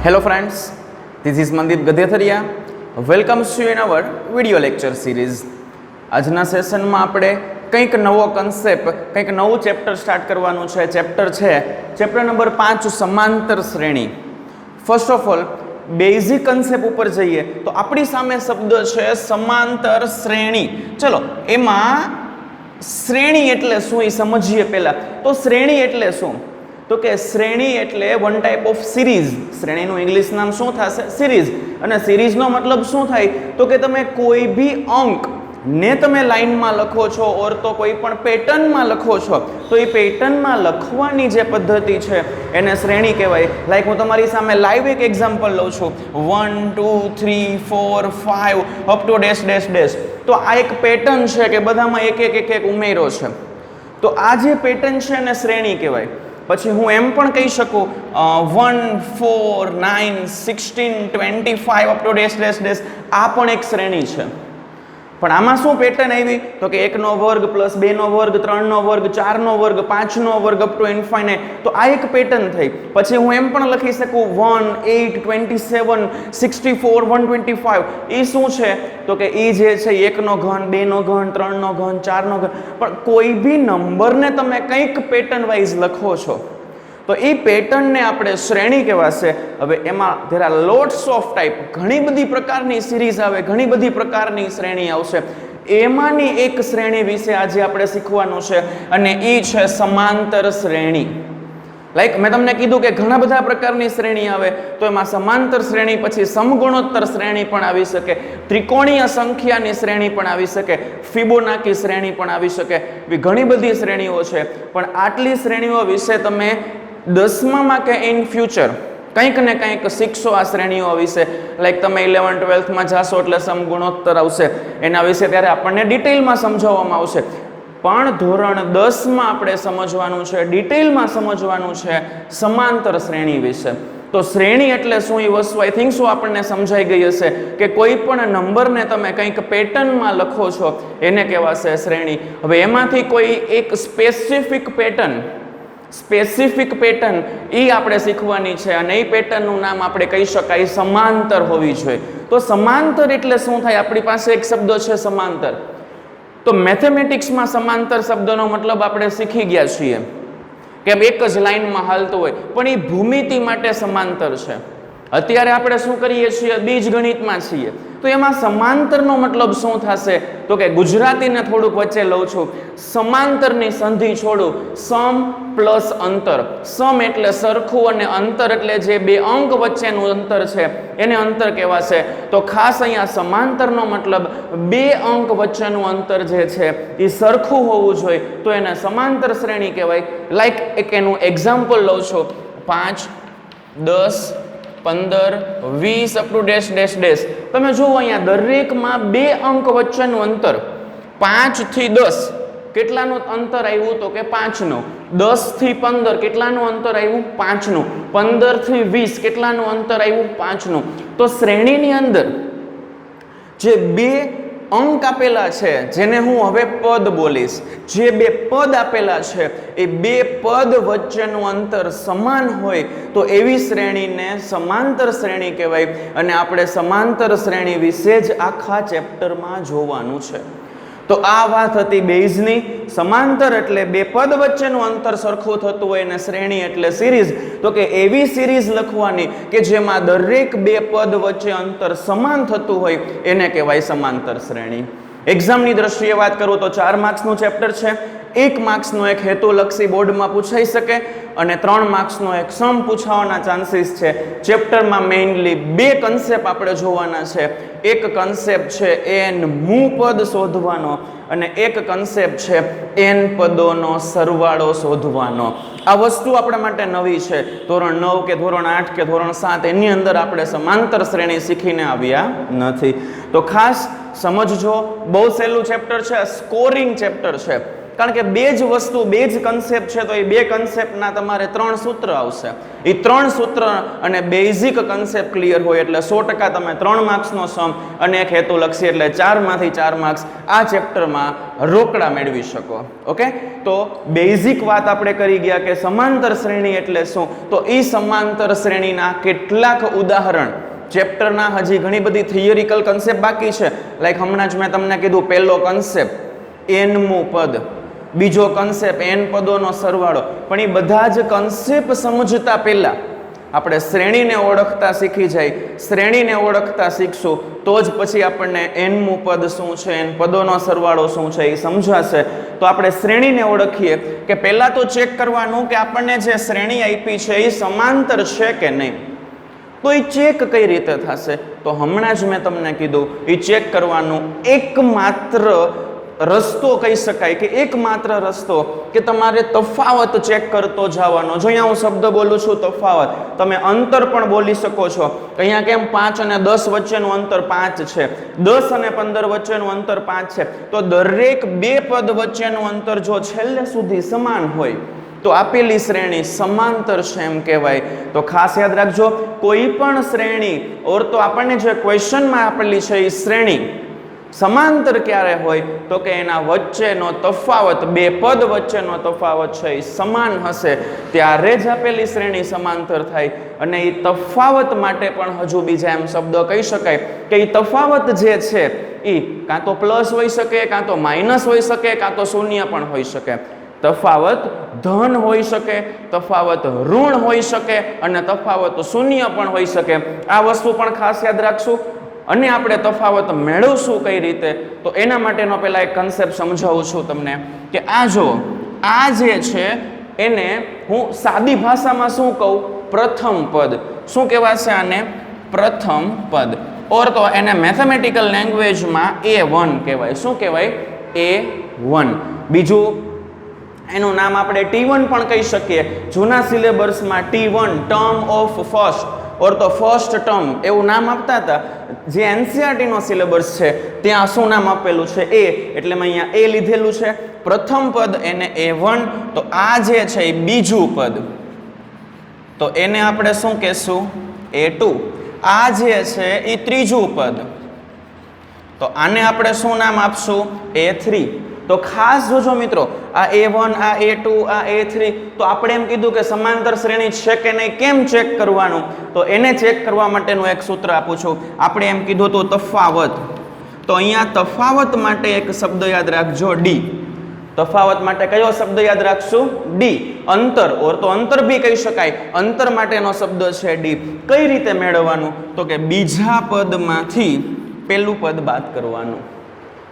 Hello friends, this is Mandeep Gadetharia. Welcome to you in our video lecture series. આજના સેશનમાં આપણે કંઈક નવો કન્સેપ્ટ, કંઈક નવું ચેપ્ટર સ્ટાર્ટ કરવાનું છે. ચેપ્ટર નંબર 5 સમાંતર શ્રેણી. First of all basic concept ઉપર જઈએ તો આપણી સામે શબ્દ છે સમાંતર શ્રેણી. ચલો એમાં શ્રેણી એટલે શું એ સમજીએ પહેલા. તો શ્રેણી એટલે શું? તો કે શ્રેણી એટલે વન ટાઈપ ઓફ સિરીઝ. શ્રેણીનું ઇંગ્લિશ નામ શું થશે? સિરીઝ. અને સિરીઝનો મતલબ શું થાય? તો કે તમે કોઈ બી અંક ને તમે લાઈનમાં લખો છો ઓર તો કોઈ પણ પેટર્નમાં લખો છો તો એ પેટર્નમાં લખવાની જે પદ્ધતિ છે એને શ્રેણી કહેવાય. લાઈક હું તમારી સામે લાઈવ એક એક્ઝામ્પલ લઉં છું, 1 2 3 4 5 up to dash dash dash. તો આ એક પેટર્ન છે કે બધામાં એક એક ઉમેરો છે. તો આ જે પેટર્ન છે એને શ્રેણી કહેવાય. પછી હું એમ પણ કહી શકું 1 4 9 16 25 up to dash dash dash. આ પણ એક શ્રેણી છે. પણ આમાં શું પેટર્ન આવી? તો કે 1 નો વર્ગ પ્લસ 2 નો વર્ગ 3 નો વર્ગ 4 નો વર્ગ 5 નો વર્ગ અપ ટુ ઇન્ફાઇનાઇટ. તો આ એક પેટર્ન થઈ. પછી હું એમ પણ લખી શકું 1 8 27 64 125. એ શું છે? તો કે એ જે છે 1 નો ઘન 2 નો ઘન 3 નો ઘન 4 નો ઘન. પણ કોઈ બી નંબરને તમે કંઈક પેટર્ન વાઇઝ લખો છો તો એ પેટર્નને આપણે શ્રેણી કહેવાશે. હવે એમાં there are lots of type, ઘણી બધી પ્રકારની સિરીઝ આવે, ઘણી બધી પ્રકારની શ્રેણી આવશે. એમાંની એક શ્રેણી વિશે આજે આપણે શીખવાનું છે અને એ છે સમાંતર શ્રેણી. લાઈક મેં તમને કીધું કે ઘણા બધા પ્રકારની શ્રેણી આવે તો એમાં સમાંતર શ્રેણી, પછી સમગુણોત્તર શ્રેણી પણ આવી શકે, ત્રિકોણીય સંખ્યાની શ્રેણી પણ આવી શકે, ફિબોનાકી શ્રેણી પણ આવી શકે. ઘણી બધી શ્રેણીઓ છે. પણ આટલી શ્રેણીઓ વિશે તમે 10માં કે ઇન ફ્યુચર કંઈક ને કંઈક શીખશો આ શ્રેણીઓ વિશે. લાઈક તમે 11 12માં જાશો એટલે સમગુણોત્તર આવશે, એના વિશે ત્યારે આપણને ડિટેલમાં સમજાવવામાં આવશે. પણ ધોરણ 10માં આપણે સમજવાનું છે, ડિટેલમાં સમજવાનું છે સમાંતર શ્રેણી વિશે. તો શ્રેણી એટલે શું એ વસ્તુ આઈ થિંક શું આપણને સમજાઈ ગઈ હશે કે કોઈ પણ નંબરને તમે કંઈક પેટર્નમાં લખો છો એને કહેવાશે શ્રેણી. હવે એમાંથી કોઈ એક સ્પેસિફિક પેટર્ન એ આપણે શીખવાની છે અને એ પેટર્નનું નામ આપણે કહી શકાય સમાંતર હોવી જોઈએ. તો સમાંતર એટલે શું થાય? આપણી પાસે એક શબ્દ છે સમાંતર. તો મેથેમેટિક્સમાં સમાંતર શબ્દનો મતલબ આપણે શીખી ગયા છીએ કે એક જ લાઈનમાં હાલતું હોય, પણ એ ભૂમિતિ માટે સમાંતર છે. અત્યારે આપણે શું કરીએ છીએ? બીજગણિતમાં છીએ. તો એમાં સમાંતરનો મતલબ શું થશે? તો કે ગુજરાતીને થોડુંક વચ્ચે લઉં છું. સમાંતરની સંધિ છોડું. સમ પ્લસ અંતર. સમ એટલે સરખું અને અંતર એટલે જે બે અંક વચ્ચેનું અંતર છે એને અંતર કહેવાશે. તો ખાસ અહીંયા સમાંતરનો મતલબ બે અંક વચ્ચેનું અંતર જે છે એ સરખું હોવું જોઈએ, તો એને સમાંતર શ્રેણી કહેવાય. લાઈક એક એનું એક્ઝામ્પલ લઉં છું, 5 10 15 20 up to dash dash dash. તમે જુઓ અહીંયા દરેકમાં બે અંક વચ્ચેનું અંતર. 5 થી 10 કેટલાનું અંતર આવ્યું? તો કે 5 નું. 10 થી 15 કેટલાનું અંતર આવ્યું? 5 નું. 15 થી 20 કેટલાનું અંતર આવ્યું? 5 નું. તો શ્રેણીની અંદર જે બે અંક આપેલા છે, જેને હું હવે પદ બોલીશ, જે બે પદ આપેલા છે એ બે પદ વચ્ચેનું અંતર સમાન હોય તો એવી શ્રેણીને સમાંતર શ્રેણી કહેવાય. અને આપણે સમાંતર શ્રેણી વિશે જ આખા ચેપ્ટરમાં જોવાનું છે. તો આ વાત હતી બેઝની. સમાંતર એટલે બે પદ વચ્ચેનું અંતર સરખું થતું હોય અને શ્રેણી એટલે સિરીઝ. તો કે એવી સિરીઝ લખવાની કે જેમાં દરેક બે પદ વચ્ચે અંતર સમાન થતું હોય એને કહેવાય સમાંતર શ્રેણી. એક્ઝામની દ્રષ્ટિએ વાત કરું તો 4 માર્ક્સનું ચેપ્ટર છે. 1 માર્ક્સનો એક હેતુલક્ષી બોર્ડમાં પૂછાઈ શકે અને 3 માર્ક્સનો એક સમ પૂછાવાના ચાન્સીસ છે. ચેપ્ટરમાં મેઇનલી બે કન્સેપ્ટ આપણે જોવાના છે. એક કન્સેપ્ટ છે n મૂ પદ શોધવાનો અને એક કન્સેપ્ટ છે n પદોનો સરવાળો શોધવાનો. આ વસ્તુ આપણા માટે નવી છે. ધોરણ 9 કે ધોરણ 8 કે ધોરણ 7 એની અંદર આપણે સમાંતર શ્રેણી શીખીને આવ્યા નથી. તો ખાસ સમજજો, બહુ સહેલું ચેપ્ટર છે, સ્કોરિંગ ચેપ્ટર છે. કારણ કે બે જ વસ્તુ, બે જ કન્સેપ્ટ છે, તો એ બે કન્સેપ્ટના તમારે 3 સૂત્ર આવશે. એ 3 સૂત્ર અને બેઝિક કન્સેપ્ટ ક્લિયર હોય એટલે 100% તમે 3 માર્ક્સનો સમ અને એક હેતુલક્ષી એટલે 4 માંથી 4 માર્ક્સ આ ચેપ્ટરમાં રોકડા મેળવી શકો. ઓકે, તો બેઝિક વાત આપણે કરી ગયા કે સમાંતર શ્રેણી એટલે શું. તો એ સમાંતર શ્રેણીના કેટલાક ઉદાહરણ ચેપ્ટરના, હજી ઘણી બધી થિયરિકલ કન્સેપ્ટ બાકી છે. લાઈક હમણાં જ મેં તમને કીધું, પહેલો કન્સેપ્ટ એનમું પદ, બીજો કન્સેપ્ટ એન પદોનો સરવાળો. પણ એ બધા જ કન્સેપ્ટ સમજતા પહેલા આપણે શ્રેણીને ઓળખતા શીખી જાય. શ્રેણીને ઓળખતા શીખશું તો જ પછી આપણને એનમું પદ શું છે, એન પદોનો સરવાળો શું છે એ સમજાશે. તો આપણે શ્રેણીને ઓળખીએ કે પહેલા તો ચેક કરવાનું કે આપણને જે શ્રેણી આપી છે એ સમાંતર છે કે નહીં. તો એ ચેક કઈ રીતે થશે? તો હમણાં જ મેં તમને કીધું, એ ચેક કરવાનું એકમાત્ર રસ્તો કહી શકાય કે એકમાત્ર રસ્તો કે તમારે તફાવત ચેક કરતો જવાનો. જો અહીંયા હું શબ્દ બોલું છું તફાવત, તમે અંતર પણ બોલી શકો છો. અહીંયા કેમ 5 અને 10 વચ્ચેનું અંતર 5 છે, 10 અને 15 વચ્ચેનું અંતર 5 છે. તો દરેક બે પદ વચ્ચેનું અંતર જો છેલ્લે સુધી સમાન હોય તો આપેલી શ્રેણી સમાંતર છે એમ કહેવાય. તો ખાસ યાદ રાખજો, કોઈ પણ શ્રેણી ઓર તો આપણને જે ક્વેશ્ચનમાં આપેલી છે એ શ્રેણી સમાંતર ક્યારે હોય તો કે એના વચ્ચેનો તફાવત, બે પદ વચ્ચેનો તફાવત છે એ સમાન હશે ત્યારે જ આપેલી શ્રેણી સમાંતર થાય. અને એ તફાવત માટે પણ હજુ બીજા એમ શબ્દો કહી શકાય કે એ તફાવત જે છે એ કાં તો પ્લસ હોઈ શકે, કાં તો માઇનસ હોઈ શકે, કાં તો શૂન્ય પણ હોઈ શકે. તફાવત ધન હોઈ શકે, તફાવત ઋણ હોઈ શકે અને તફાવત શૂન્ય પણ હોઈ શકે. આ વસ્તુ પણ ખાસ યાદ રાખશું. અને આપણે તફાવત મેળવશું કઈ રીતે, તો એના માટેનો પહેલા એક કન્સેપ્ટ સમજાવું છું તમને કે આ જો આ જે છે એને હું સાદી ભાષામાં શું કહું? પ્રથમ પદ. શું કહેવાશે આને? પ્રથમ પદ. ઓર તો એને મેથેમેટિકલ લેંગ્વેજમાં A1 કહેવાય. શું કહેવાય? A1. બીજું એનું નામ આપણે T1 પણ કહી શકીએ. જૂના સિલેબસમાં T1 ટર્મ ઓફ ફર્સ્ટ ઓર તો ફર્સ્ટ ટર્મ એવું નામ આપતા હતા. જે એનસીઆરટી નો સિલેબસ છે ત્યાં શું નામ આપેલું છે? A. એટલે મેં અહીંયા A લીધેલું છે. પ્રથમ પદ એને A1. તો આ જે છે એ બીજું પદ, તો એને આપણે શું કહેશું? A2. આ જે છે એ ત્રીજું પદ, તો આને આપણે શું નામ આપશું? A3. તો ખાસ જોજો મિત્રો, આ A1, આ A2, આ A3, તો આપણે એમ કીધું કે સમાંતર શ્રેણી છે કે નહીં. કેમ ચેક કરવાનું? તો એને ચેક કરવા માટેનું એક સૂત્ર આપું છું. આપણે એમ કીધું તો તફાવત. તો અહીંયા તફાવત માટે એક શબ્દ યાદ રાખજો, D. તફાવત માટે કયો શબ્દ યાદ રાખશું? D. અંતર, ઓર તો અંતર બી કહી શકાય. અંતર માટેનો શબ્દ છે D. કઈ રીતે મેળવવાનું? તો કે બીજા પદમાંથી પેલું પદ બાદ કરવાનું.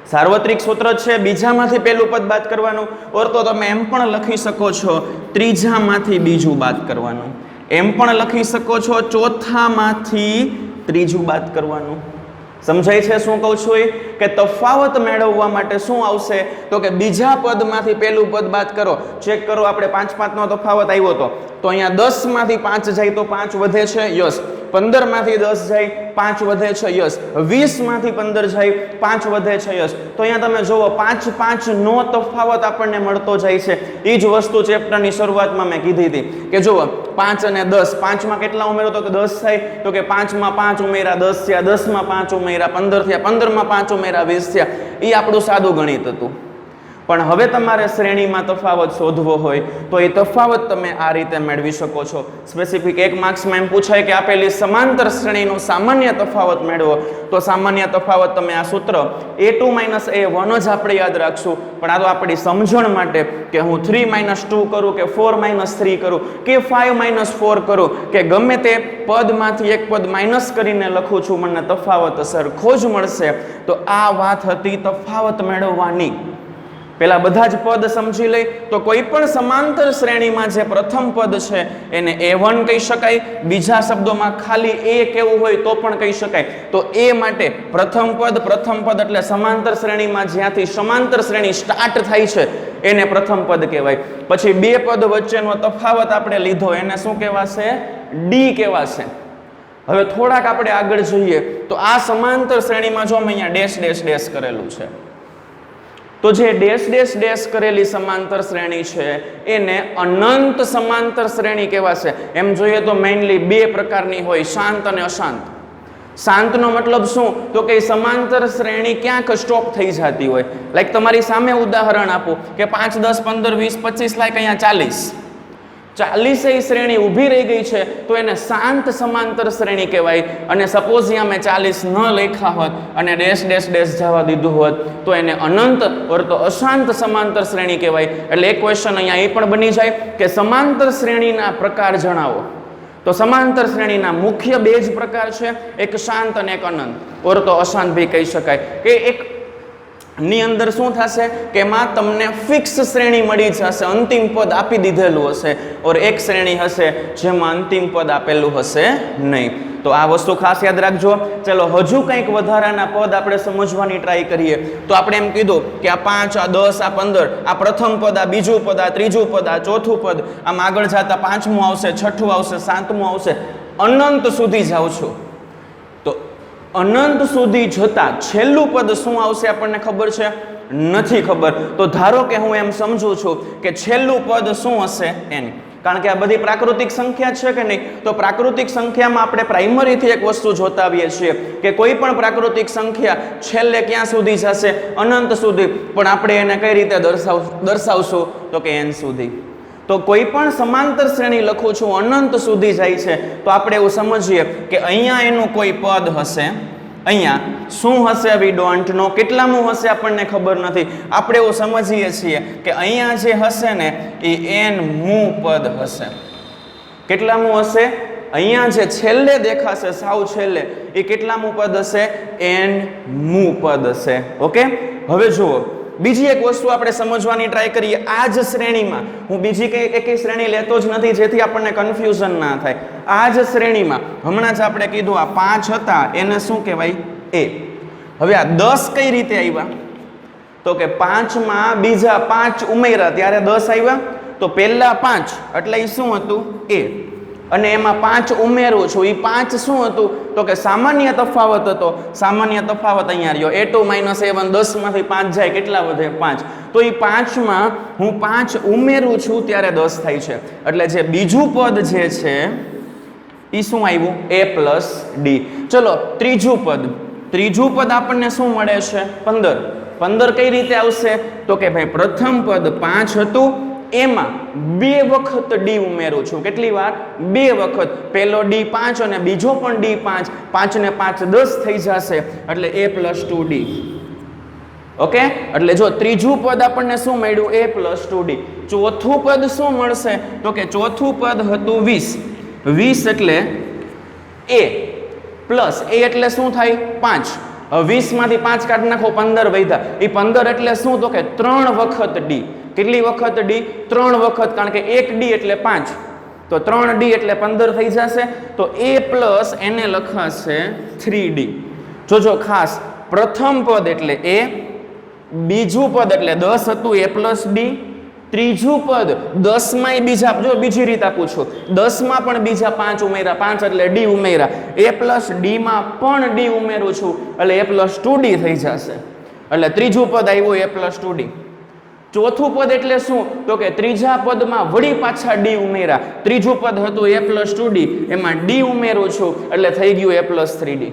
સાર્વત્રિક સૂત્ર છે, બીજામાંથી પહેલું પદ બાદ કરવાનું. ઓર તો તમે એમ પણ લખી શકો છો ત્રીજામાંથી બીજું બાદ કરવાનું. એમ પણ લખી શકો છો ચોથામાંથી ત્રીજું બાદ કરવાનું. સમજાય છે શું કહું છું? એ કે તફાવત મેળવવા માટે શું આવશે? તો કે બીજા પદમાંથી પહેલું પદ બાદ કરો. ચેક કરો, આપણે 5 નો તફાવત આવ્યો તો અહીંયા 10 માંથી 5 જાય તો 5 વધે છે, યસ. 15 માંથી 10 જાય 5 વધે છે, યસ. 20 માંથી 15 જાય 5 વધે છે, યસ. તો અહીંયા તમે જુઓ 5 નો તફાવત આપણને મળતો જાય છે. એ જ વસ્તુ ચેપ્ટરની શરૂઆતમાં મેં કીધી હતી કે જુઓ 5 અને 10, 5 માં કેટલા ઉમેરો તો કે 10 થાય. તો કે 5 માં 5 ઉમેરા 10 થયા, 10 માં 5 ઉમેરા 15 થયા, 15 માં 5 ઉમેરા 20 થયા. એ આપણું સાદું ગણિત હતું. પણ હવે તમારે શ્રેણીમાં તફાવત શોધવો હોય તો એ તફાવત તમે આ રીતે મેળવી શકો છો. સ્પેસિફિક 1 માર્ક્સમાં એમ પૂછાય કે આપેલી સમાંતર શ્રેણીનો સામાન્ય તફાવત મેળવો. તો સામાન્ય તફાવત તમે આ સૂત્ર A2 - A1 જ આપણે યાદ રાખશું. પણ આ તો આપણી સમજણ માટે કે હું 3 - 2 કરું કે 4 - 3 કરું કે 5 - 4 કરું કે ગમે તે પદમાંથી એક પદ માઇનસ કરીને લખું છું, મને તફાવત સરખો જ મળશે. તો આ વાત હતી તફાવત મેળવવાની. પેલા બધા જ પદ સમજી લઈ તો કોઈ પણ સમાંતર શ્રેણીમાં જે પ્રથમ પદ છે એને A1 કહી શકાય. બીજા શબ્દોમાં ખાલી A કેવું હોય તો પણ કહી શકાય. તો A માટે પ્રથમ પદ એટલે સમાંતર શ્રેણીમાં જ્યાંથી સમાંતર શ્રેણી સ્ટાર્ટ થાય છે એને પ્રથમ પદ કહેવાય. પછી બે પદ વચ્ચેનો તફાવત આપણે લીધો એને શું કહેવાશે? D કહેવાશે. હવે થોડાક આપણે આગળ જોઈએ તો આ સમાંતર શ્રેણીમાં જો અમે અહીંયા ડેશ ડેશ ડેશ કરેલું છે, તો જે ડેશ ડેશ ડેશ કરેલી સમાંતર શ્રેણી છે એને અનંત સમાંતર શ્રેણી કહેવાશે. એમ જોઈએ તો મેઇનલી બે પ્રકારની હોય, શાંત અને અશાંત. શાંતનો મતલબ શું? તો કે સમાંતર શ્રેણી ક્યાંક સ્ટોપ થઈ જતી હોય. લાઈક તમારી સામે ઉદાહરણ આપો કે 5, 10, 15, 20, 25 લાઈક અહીંયા 40 શ્રેણી ઊભી રહી ગઈ છે તો એને શાંત સમાંતર શ્રેણી કહેવાય. અને સપોઝ અહીંયા મેં 40 ન લખ્યા હોત અને ડેશ ડેશ ડેશ જવા દીધું હોત તો એને અનંત ઓર તો અશાંત સમાંતર શ્રેણી કહેવાય. એટલે એક ક્વેશ્ચન અહીંયા એ પણ બની જાય કે સમાંતર શ્રેણીના પ્રકાર જણાવો. તો સમાંતર શ્રેણીના મુખ્ય બે જ પ્રકાર છે, એક શાંત અને એક અનંત ઓર તો અશાંત ભી કહી શકાય. કે એક ની અંદર શું થશે કે એમાં તમને ફિક્સ શ્રેણી મળી જશે, અંતિમ પદ આપી દીધેલું હશે, ઓર એક શ્રેણી હશે જેમાં અંતિમ પદ આપેલું હશે નહીં. તો આ વસ્તુ ખાસ યાદ રાખજો. ચલો હજુ કંઈક વધારાના પદ આપણે સમજવાની ટ્રાય કરીએ. તો આપણે એમ કીધું કે આ 5, આ 10, આ 15, આ પ્રથમ પદ, આ બીજું પદ, આ ત્રીજું પદ, આ ચોથું પદ, આમ આગળ જતા 5મું આવશે, 6ઠું આવશે, 7મું આવશે, અનંત સુધી જાઉં છું. તો અનંત સુધી જતા છેલ્લું પદ શું આવશે આપણને ખબર છે? નથી ખબર. તો ધારો કે હું એમ સમજું છું કે છેલ્લું પદ શું હશે n. કારણ કે આ બધી પ્રાકૃતિક સંખ્યા છે કે નહીં? તો પ્રાકૃતિક સંખ્યામાં આપણે પ્રાઇમરીથી એક વસ્તુ જોતા આવીએ છીએ કે કોઈ પણ પ્રાકૃતિક સંખ્યા છેલ્લે ક્યાં સુધી જશે? અનંત સુધી. પણ આપણે એને કઈ રીતે દર્શાવશું? તો કે n સુધી. તો કોઈ પણ સમાંતર શ્રેણી લખું છું અનંત સુધી જાય છે તો આપણે એવું સમજીએ કે અહીંયા એનું કોઈ પદ હશે, અહીંયા શું હશે વી ડોન્ટ નો, કેટલામું હશે આપણને ખબર નથી. આપણે એવું સમજીએ છીએ કે અહીંયા જે હશે ને એ n મું પદ હશે. કેટલામું હશે? અહીંયા જે છેલ્લે દેખાશે, સાવ છેલ્લે, એ કેટલામું પદ હશે? n મું પદ હશે. ઓકે, હવે જુઓ બીજી એક વસ્તુ આપણે સમજવાની ટ્રાય કરીએ. આ જ શ્રેણીમાં હું બીજી કઈ શ્રેણી લેતો જ નથી જેથી આપણને કન્ફ્યુઝન ના થાય. આ જ શ્રેણીમાં હમણાં જ આપણે કીધું આ 5 હતા એને શું કહેવાય? a. હવે આ 10 કઈ રીતે આવ્યા? તો કે 5માં બીજા 5 ઉમેર્યા ત્યારે 10 આવ્યા. તો પહેલા 5 એટલે એ શું હતું? a. અને એમાં 5 ઉમેરું છું, એ 5 શું હતું? તો કે સામાન્ય તફાવત હતો. સામાન્ય તફાવત અહીંયા રહ્યો, a2 - a1, 10 માંથી 5 જાય, કેટલા વધે? 5. તો એ 5માં હું 5 ઉમેરું છું ત્યારે 10 થાય છે. એટલે જે બીજું પદ જે છે એ શું આવ્યું? a + d. ચલો ત્રીજું પદ. ત્રીજું પદ આપણને શું મળે છે? 15. 15 કઈ રીતે આવશે? તો કે ભાઈ પ્રથમ પદ 5 હતું, એમાં 2 વખત d ઉમેરું છું. કેટલી વાર? 2 વખત. પહેલો d 5 અને બીજો પણ d 5. 5 ને 5 10 થઈ જશે એટલે a + 2d. ઓકે, એટલે જો ત્રીજું પદ આપણને શું મળ્યું? a + 2d. ચોથું પદ શું મળશે? તો કે ચોથું પદ હતું 20. 20 એટલે a પ્લસ a એટલે શું થાય? 5. હવે 20 માંથી 5 કાઢી નાખો, 15 વધ્યા. એ 15 એટલે શું? તો કે 3 વખત d. કેટલી વખત d? 3 વખત. કારણ કે 1 d એટલે 5, તો 3 d એટલે 15 થઈ જશે. તો a પ્લસ એને લખાશે 3d. જોજો ખાસ, પ્રથમ પદ એટલે a, બીજું પદ એટલે 10 હતું, a પ્લસ d. ત્રીજું પદ 10 માંય બીજા, જો બીજી રીત આપું છું, 10 માં પણ બીજા 5 ઉમેર્યા, 5 એટલે d ઉમેર્યા, a પ્લસ d માં પણ d ઉમેરું છું એટલે a + 2d થઈ જશે. એટલે ત્રીજું પદ આવ્યું a + 2d. ચોથું પદ એટલે શું? તો કે ત્રીજા પદમાં વળી પાછા d ઉમેર્યા. ત્રીજું પદ હતું a + 2d, એમાં d ઉમેરું છું એટલે થઈ ગયું a + 3d.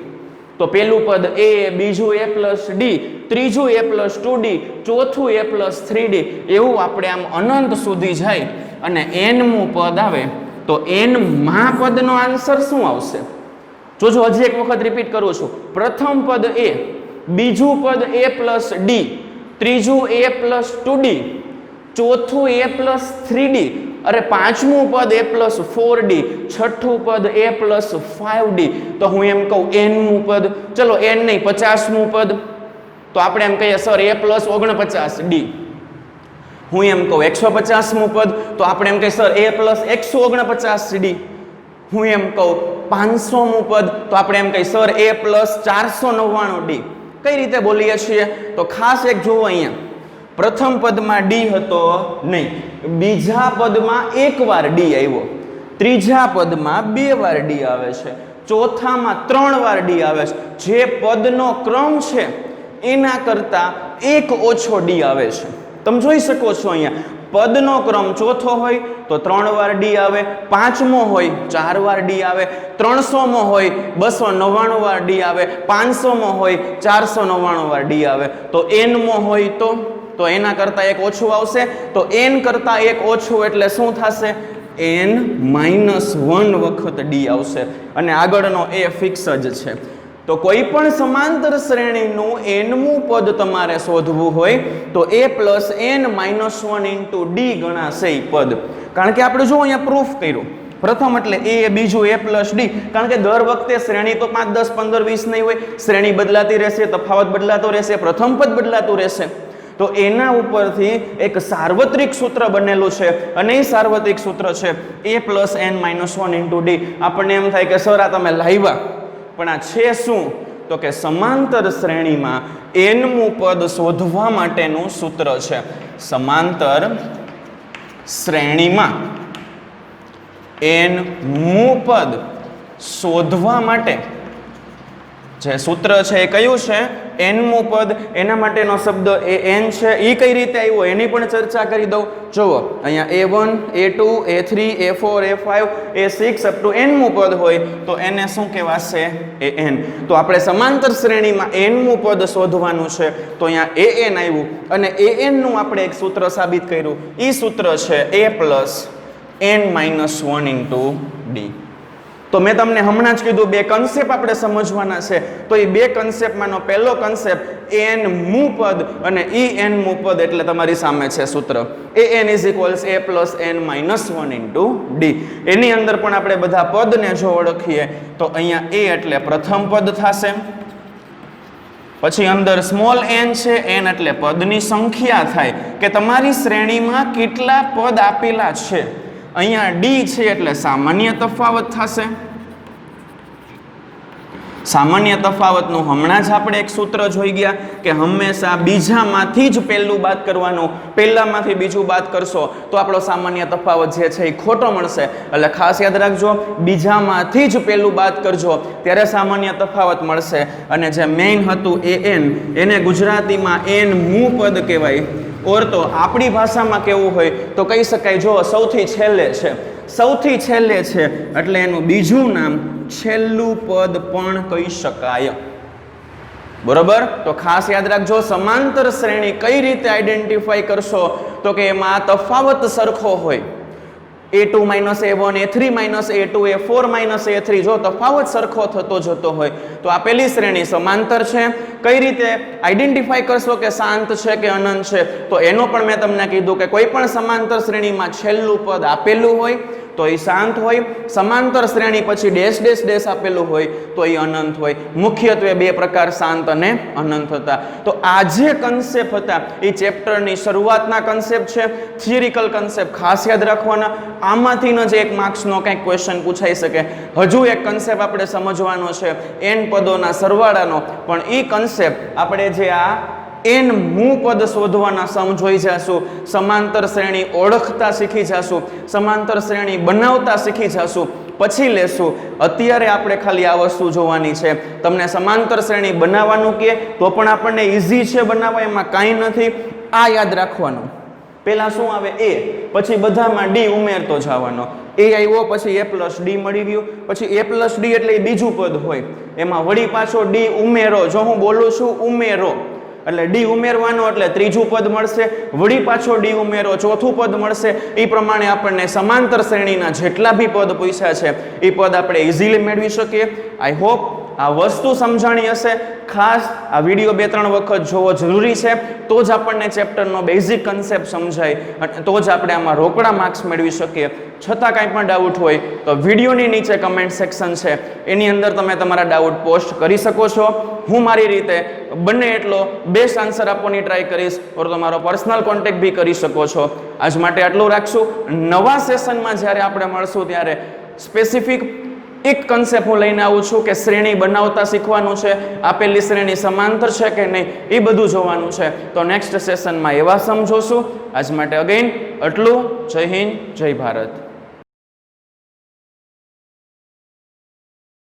તો પહેલું પદ a, બીજું a + d, ત્રીજું a + 2d, ચોથું a + 3d. એવું આપણે આમ અનંત સુધી જાય અને n મું પદ આવે તો n માં પદનો આન્સર શું આવશે? જોજો હજી એક વખત રિપીટ કરું છું. પ્રથમ પદ a, બીજું પદ a + d, ત્રીજું a + 2d, ચોથું a + 3d, અરે પાંચમું પદ a + 4d, છઠ્ઠું પદ a + 5d. તો હું એમ કહું n મું પદ, ચલો n નહીં 50મું પદ, તો આપણે એમ કહીએ સર a + 49d. હું એમ કહું 150મું પદ, તો આપણે એમ કહીએ સર a + 149d. હું એમ કહું 500મું પદ, તો આપણે એમ કહીએ સર a + 499d. કઈ રીતે બોલીએ છીએ? તો ખાસ એક જુઓ, અહીંયા પ્રથમ પદમાં d હતો નહીં, બીજા પદમાં એક વાર d આવ્યો, ત્રીજા પદમાં 2 વાર d આવે છે, ચોથામાં 3 વાર d આવે છે. જે પદનો ક્રમ છે એના કરતાં એક ઓછો ડી આવે છે. તમે જોઈ શકો છો અહીંયા પદનો ક્રમ ચોથો હોય તો 3 વાર ડી આવે, 5મો હોય 4 વાર ડી આવે, 300મો હોય 299 વાર ડી આવે, 500મો હોય 499 વાર ડી આવે. તો n-મો હોય તો એના કરતાં એક ઓછું આવશે. તો n કરતાં એક ઓછું એટલે શું થશે? n-1 વખત ડી આવશે અને આગળનો એ ફિક્સ જ છે. તો કોઈ પણ સમાંતર શ્રેણીનું nમું પદ તમારે શોધવું હોય તો a + n-1 × d ગણાશે ઈ પદ. કારણ કે આપણે જો અહીંયા પ્રૂફ કર્યું પ્રથમ એટલે a, બીજું a + d. કારણ કે દર વખતે શ્રેણી તો 5, 10, 15, 20 નહીં હોય, શ્રેણી બદલાતી રહેશે, તફાવત બદલાતો રહેશે, પ્રથમ પદ બદલાતું રહેશે. તો એના ઉપરથી એક સાર્વત્રિક સૂત્ર બનેલું છે અને એ સાર્વત્રિક સૂત્ર છે a + n-1 × d. આપણને એમ થાય કે સર આ તમે લાવ્યા, પણ આ છે શું? તો કે સમાંતર શ્રેણીમાં nમું પદ શોધવા માટેનું સૂત્ર છે. સમાંતર શ્રેણીમાં nમું પદ શોધવા માટે જે સૂત્ર છે એ કયું છે? nમું પદ. એના માટેનો શબ્દ an છે. એ કઈ રીતે આવ્યો એની પણ ચર્ચા કરી દઉં. જુઓ અહીંયા a1, a2, a3, a4, a5, a6 up to nમું પદ હોય તો એને શું કહેવાશે? an. તો આપણે સમાંતર શ્રેણીમાં nમું પદ શોધવાનું છે તો અહીંયા an આવ્યું અને an નું આપણે એક સૂત્ર સાબિત કર્યું. એ સૂત્ર છે a + n-1 × d. તો મેં તમને હમણાં જ કીધું બે કન્સેપ્ટ આપણે સમજવાના છે. તો એ બે કન્સેપ્ટમાંનો પહેલો કન્સેપ્ટ nમું પદ અને nમું પદ એટલે તમારી સામે છે સૂત્ર an = a + n-1 × d. એની અંદર પણ આપણે બધા પદને જો ઓળખીએ તો અહીંયા a એટલે પ્રથમ પદ થશે, પછી અંદર સ્મોલ n છે, n એટલે પદની સંખ્યા થાય કે તમારી શ્રેણીમાં કેટલા પદ આપેલા છે. અહીંયા d છે એટલે સામાન્ય તફાવત થશે. સામાન્ય તફાવતનું હમણાં જ આપણે એક સૂત્ર જોઈ ગયા કે હંમેશા બીજામાંથી જ પહેલું બાદ કરવાનું, પહેલામાંથી બીજું બાદ કરશો તો આપણો સામાન્ય તફાવત જે છે એ ખોટો મળશે. એટલે ખાસ યાદ રાખજો, બીજામાંથી જ પહેલું બાદ કરજો ત્યારે સામાન્ય તફાવત મળશે. અને જે મેઇન હતું an, એને ગુજરાતીમાં nમું પદ કહેવાય. ઓર તો આપણી ભાષામાં કેવું હોય તો કહી શકાય, જો સૌથી છેલ્લે છે, સૌથી છેલ્લે છે એટલે એનું બીજું નામ છેલ્લું પદ પણ કહી શકાય. બરોબર? તો ખાસ યાદ રાખજો, સમાંતર શ્રેણી કઈ રીતે આઈડેન્ટિફાઈ કરશો તો કે એમાં તફાવત સરખો હોય. a2 - a1, a3 - a2, a4 - a3 જો તફાવત સરખો થતો જતો હોય તો આપેલી શ્રેણી સમાંતર છે. કઈ રીતે આઈડેન્ટિફાઈ કરશો કે શાંત છે કે અનંત છે? તો એનો પણ મેં તમને કીધું કે કોઈ પણ સમાંતર શ્રેણીમાં છેલ્લું પદ આપેલું હોય તો એ શાંત હોય, સમાંતર શ્રેણી પછી ડેશ ડેશ ડેશ આપેલું હોય તો એ અનંત હોય. મુખ્યત્વે બે પ્રકાર શાંત અને અનંત હતા. તો આ જે કન્સેપ્ટ હતા એ ચેપ્ટરની શરૂઆતના કન્સેપ્ટ છે, થિયરિકલ કન્સેપ્ટ ખાસ યાદ રાખવાના. આમાંથી જ એક માર્ક્સનો કંઈક ક્વેશ્ચન પૂછાઈ શકે. હજુ એક કન્સેપ્ટ આપણે સમજવાનો છે n પદોના સરવાળાનો, પણ એ કન્સેપ્ટ આપણે જે આ nમું પદ શોધવાના સમ જોઈ જાશું, સમાંતર શ્રેણી ઓળખતા શીખી જાશું, સમાંતર શ્રેણી બનાવતા શીખી જાશું, પછી લેશું. અત્યારે આપણે ખાલી આ વસ્તુ જોવાની છે. તમને સમાંતર શ્રેણી બનાવવાનું કે તો પણ આપણને ઈઝી છે બનાવવા, એમાં કાંઈ નથી. આ યાદ રાખવાનું, પહેલા શું આવે a, પછી બધામાં d ઉમેરતો જવાનો. a આવ્યો પછી a + d મળી ગયું, પછી a + d એટલે એ બીજું પદ હોય, એમાં વળી પાછો d ઉમેરો. જો હું બોલું છું ઉમેરો એટલે d ઉમેરવાનો એટલે ત્રીજું પદ મળશે, વળી પાછો d ઉમેરો ચોથું પદ મળશે. એ પ્રમાણે આપણને સમાંતર શ્રેણીના જેટલા બી પદ પૂછ્યા છે એ પદ આપણે ઇઝીલી મેળવી શકીએ. આઈ હોપ આ વસ્તુ સમજાણી હશે. ખાસ આ વિડીયો 2-3 વખત જોવો જરૂરી છે, તો જ આપણને ચેપ્ટરનો બેઝિક કન્સેપ્ટ સમજાય અને તો જ આપણે આમાં રોકડા માર્ક્સ મેળવી શકીએ. છતાં કાંઈ પણ ડાઉટ હોય તો વિડીયોની નીચે કમેન્ટ સેક્શન છે એની અંદર તમે તમારા ડાઉટ પોસ્ટ કરી શકો છો. હું મારી રીતે બને એટલો બેસ્ટ આન્સર આપવાની ટ્રાય કરીશ, ઓર તમારો પર્સનલ કોન્ટેક્ટ બી કરી શકો છો. આજ માટે આટલું રાખશું. નવા સેશનમાં જ્યારે આપણે મળશું ત્યારે સ્પેસિફિક એક કન્સેપ્ટ હું લઈને આવું છું કે શ્રેણી બનાવતા શીખવાનું છે, આપેલી શ્રેણી સમાંતર છે કે નહીં એ બધું જોવાનું છે. તો નેક્સ્ટ સેશનમાં એવા સમજોશું. આજ માટે અગેન આટલું. જય હિન્દ, જય ભારત.